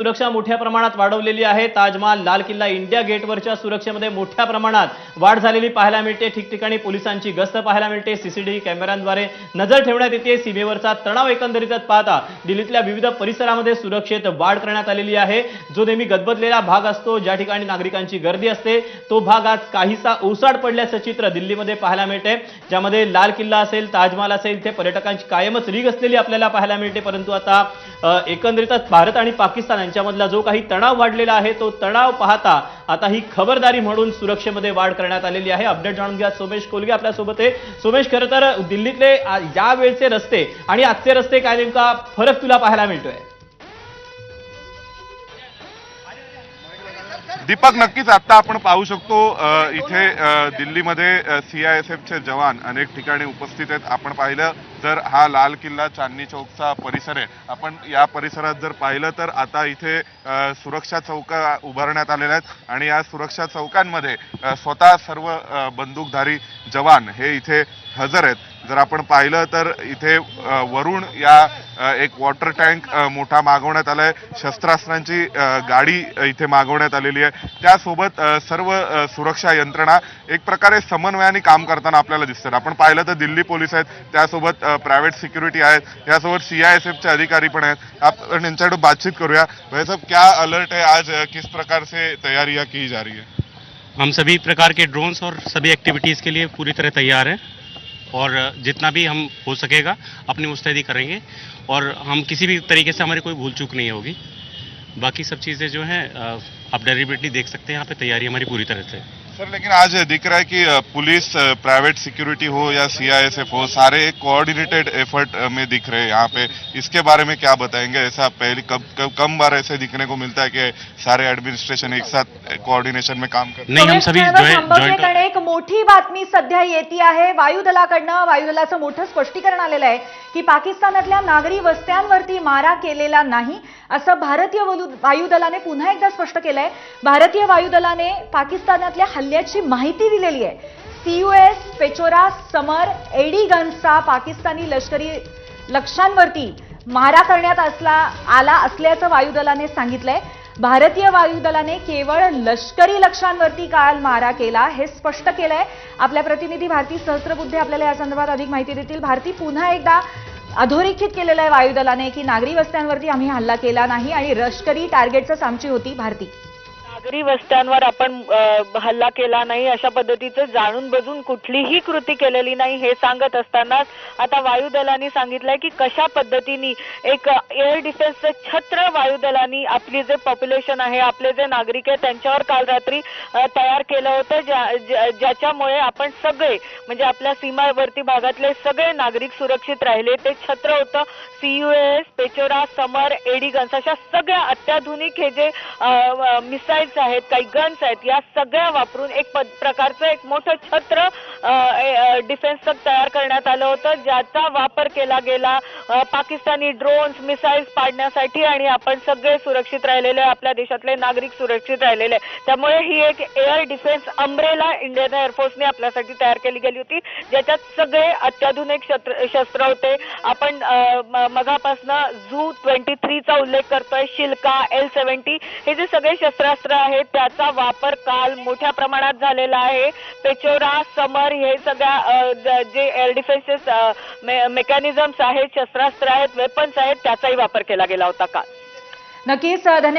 सुरक्षा मोठ्या प्रमाणात वाढवलेली आहे। ताजमहाल, लाल किल्ला, इंडिया गेटवरच्या सुरक्षेमध्ये मोठ्या प्रमाणात वाढ झालेली पाहायला मिळते। ठिकठिकाणी पोलिसांची गस्त पाहायला मिळते। सीसीटीव्ही कॅमेऱ्यांद्वारे नजर ठेवण्यात येते। सीमेवरचा तणाव एकंदरीतच पाहता दिल्लीतल्या विविध परिसरामध्ये सुरक्षेत वाढ करण्यात आलेली आहे। जो नेहमी गदबदलेला भाग असतो, ज्या ठिकाणी नागरिकांची गर्दी असते, तो भाग आज काहीसा ओसाड पडल्याचं चित्र दिल्लीमध्ये पाहायला मिळते। ज्यामध्ये लाल किल्ला असेल, ताजमहाल असेल, इथे पर्यटकांची कायमच रीग असलेली आपल्याला पाहायला मिळते। परंतु आता एकंदरीतच भारत आणि पाकिस्तान यांच्यामधला जो काही तणाव वाढलेला आहे, तो तणाव पाहता आता ही खबरदारी म्हणून सुरक्षेमध्ये वाढ करण्यात आलेली आहे। अपडेट जाणून घ्या, सोमेश कोलगे आपल्या सोबत आहे। सोमेश, खरं तर दिल्लीतले या वेळचे रस्ते आणि आजचे रस्ते काय नेमका फरक तुला पाहायला मिळतोय? दीपक, नक्कीच आता आपण पाहू शकतो इथे दिल्लीमध्ये सीआयएसएफचे जवान अनेक ठिकाणी उपस्थित आहेत। आपण पाहिलं तर हा लाल किल्ला, चांदणी चौकचा परिसर आहे। आपण या परिसरात जर पाहिलं तर आता इथे सुरक्षा चौक उभारण्यात आलेल्या आहेत आणि या सुरक्षा चौकांमध्ये स्वतः सर्व बंदूकधारी जवान हे इथे हजर आहेत। जर आपण पाहिलं तर इथे वरून या एक वॉटर टँक मोठा मागवण्यात आलाय, शस्त्रास्त्रांची गाडी इथे मागवण्यात आलेली आहे। त्यासोबत सर्व सुरक्षा यंत्रणा एक प्रकारे समन्वयाने काम करताना आपल्याला दिसतात। आपण पाहिलं तर दिल्ली पोलीस आहेत, त्यासोबत प्रायव्हेट सिक्युरिटी आहेत, यासोबत सीआईएसएफचे अधिकारी पण आहेत। आपण इनच्याकडे बातचीत करूया। भाई साहब, क्या अलर्ट है आज, किस प्रकार से तैयारियां की जा रही है? हम सभी प्रकार के ड्रोन्स और सभी एक्टिविटीज़ के लिए पूरी तरह तैयार हैं और जितना भी हम हो सकेगा अपनी मुस्तैदी करेंगे और हम किसी भी तरीके से हमारी कोई भूल चूक नहीं होगी। बाकी सब चीज़ें जो हैं आप डेलिबरेटली देख सकते हैं, यहाँ पे तैयारी हमारी पूरी तरह से। सर, लेकिन आज दिख रहा है कि पुलिस, प्राइवेट सिक्योरिटी हो या सीआईएसएफ हो, सारे एक कोऑर्डिनेटेड एफर्ट में दिख रहे हैं यहाँ पे। इसके बारे में क्या बताएंगे? ऐसा पहले कम बार ऐसे दिखने को मिलता है कि सारे एडमिनिस्ट्रेशन एक साथ कोऑर्डिनेशन में काम करते हैं। नहीं, हम सभी जॉइंट एक मोठी बातमी सध्या येते आहे वायुदलाकडनं। वायुदलाचं मोठं स्पष्टीकरण आलेलं आहे की पाकिस्तानातल्या नागरी वस्त्यांवरती मारा केलेला नाही, असं भारतीय वायुदलाने पुन्हा एकदा स्पष्ट केलंय। भारतीय वायुदलाने पाकिस्तानातल्या हल्ल्याची माहिती दिलेली आहे। सीयूएस, पेचोरा, समर, एडी गन्सचा पाकिस्तानी लष्करी लक्ष्यांवरती मारा करण्यात आला असल्याचं वायुदलाने सांगितलंय। भारतीय वायुदलाने केवळ लष्करी लक्ष्यांवरती काल मारा केला हे स्पष्ट केलंय। आपल्या प्रतिनिधी भारती सहस्त्रबुद्धे आपल्याला या संदर्भात अधिक माहिती देतील। भारती, पुन्हा एकदा अधोरेखित केलेलं आहे वायुदलाने की नागरी वस्त्यांवरती आम्ही हल्ला केला नाही आणि लष्करी टार्गेटच आमची होती। भारती, नागरी वस्त्यांवर आपण हल्ला केला नाही, अशा पद्धतीचं जाणून बजून कुठलीही कृती केलेली नाही हे सांगत असतानाच आता वायुदलाने सांगितलंय की कशा पद्धतीने एक एअर डिफेन्सचं छत्र वायुदलाने आपली जे पॉप्युलेशन आहे, आपले जे नागरिक आहेत त्यांच्यावर काल रात्री तयार केलं होतं, ज्याच्यामुळे आपण सगळे म्हणजे आपल्या सीमावर्ती भागातले सगळे नागरिक सुरक्षित राहिले। ते छत्र होतं सीयूएस, पेचोरा, समर, एडी गन्स अशा सगळ्या अत्याधुनिक हे जे मिसाईल आहेत, काही गन्स आहेत, या सगळ्या वापरून एक प्रकारचं एक मोठं छत्र डिफेन्सचं तयार करण्यात आलं होतं, ज्याचा वापर केला गेला पाकिस्तानी ड्रोन्स, मिसाईल्स पाडण्यासाठी आणि आपण सगळे सुरक्षित राहिलेले, आपल्या देशातले नागरिक सुरक्षित राहिलेले। त्यामुळे ही एक एअर डिफेन्स अम्ब्रेला इंडियन एअरफोर्सने आपल्यासाठी तयार केली गेली होती, ज्याच्यात सगळे अत्याधुनिक शस्त्र होते। आपण मगापासनं झू 23 चा उल्लेख करतोय, शिल्का, L-70 हे जे सगळे शस्त्रास्त्र आहेत त्याचा वापर काल मोठ्या प्रमाणात झालेला आहे। पेचोरा, समर हे सगळ्या जे एअर डिफेन्सेस मेकॅनिझम्स आहेत, शस्त्रास्त्र आहेत, वेपन्स आहेत, त्याचाही वापर केला गेला होता काल। नक्कीच